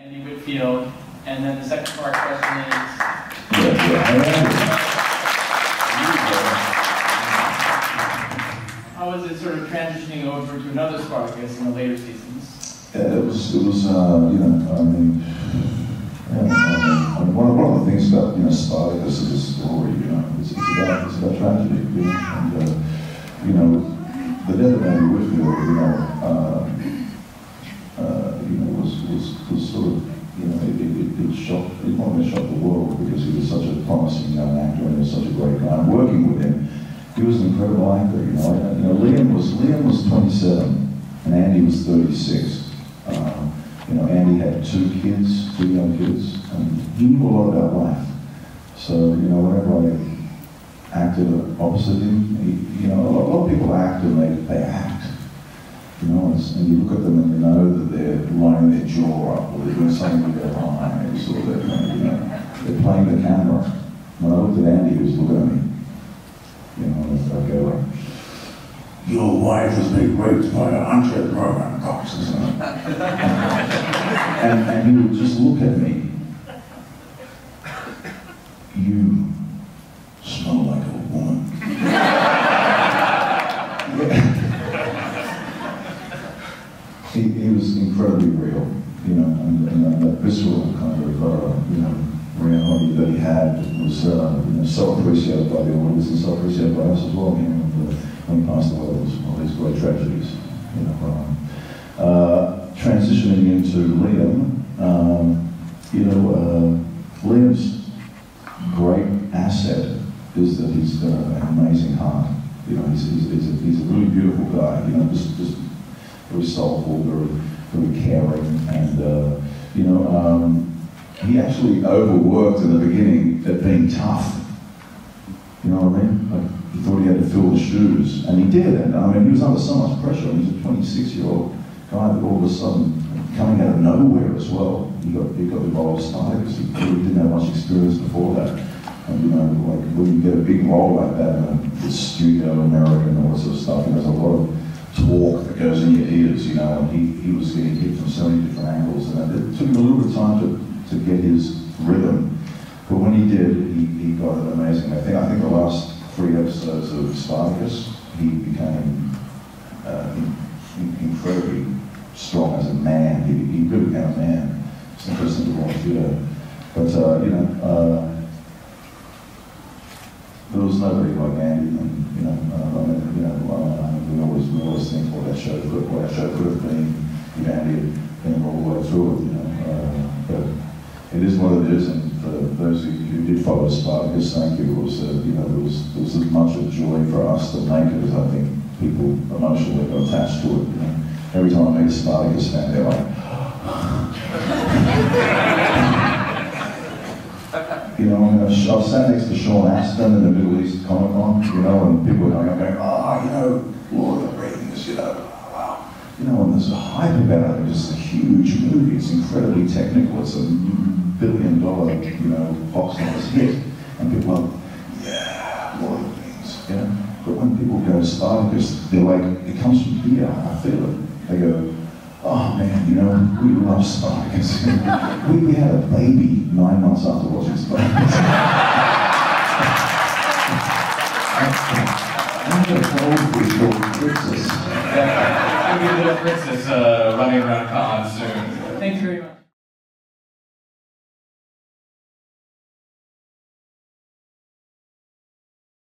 Andy Whitfield, and then the second part question is... How was it sort of transitioning over to another Spartacus in the later seasons? It was one of the things about, Spartacus is a story, it's about tragedy, and, the death of Andy Whitfield, was sort of, it not only shocked the world because he was such a promising young actor and he was such a great guy. And working with him, he was an incredible actor, Liam was 27 and Andy was 36. Andy had two young kids, and he knew a lot about life. So, whenever I acted opposite him, a lot of people act and they act, and you look at them and you know that they're lining their jaw up or they're doing something with their eyes or they're playing the camera. When I looked at Andy, he was looking at me, I'd go like, "Your wife has been raped by a hunter program cops," and he would just look at me. "You smell like a woman." He was incredibly real, and that visceral kind of, reality that he had was so appreciated by the audience and so appreciated by us as well. When he passed away, it was one of these great tragedies. Transitioning into Liam, Liam's great asset is that he's got an amazing heart. He's a really beautiful guy. Just very soulful, very caring, and he actually overworked in the beginning at being tough. You know what I mean? He thought he had to fill the shoes, and he did. And he was under so much pressure. He was a 26-year-old guy that all of a sudden, coming out of nowhere as well, he got involved with Spartacus. He really didn't have much experience before that. And like when you get a big role like that in the studio, America, and all that sort of stuff, there's a lot of talk that goes in your ears, and he was getting hit from so many different angles, and it took him a little bit of time to get his rhythm. But when he did, he got it amazing. I think the last 3 episodes of Spartacus, he became incredibly strong as a man. He really became a man. It's interesting to watch, But there was nobody like Andy, and we always think what that show could have been if Andy had been all the way through it, but it is what it is, and for those who did follow Spartacus, thank you. It was there was as much of joy for us to make it as I think people emotionally got attached to it. Every time I meet a Spartacus fan, they're like, I've sat next to Sean Astin in the Middle East Comic Con, and people are going, Lord of the Rings, wow. And there's a hype about it. It's a huge movie. It's incredibly technical. It's a $1 billion, box office hit. And people are like, yeah, Lord of the Rings, But when people go to Spartacus, they're like, it comes from here, I feel it. They go, oh man, we love Spartacus. we had a baby 9 months after watching Spartacus. I had a goldfish called Princess. Maybe a little princess running around cons soon. Thank you very much.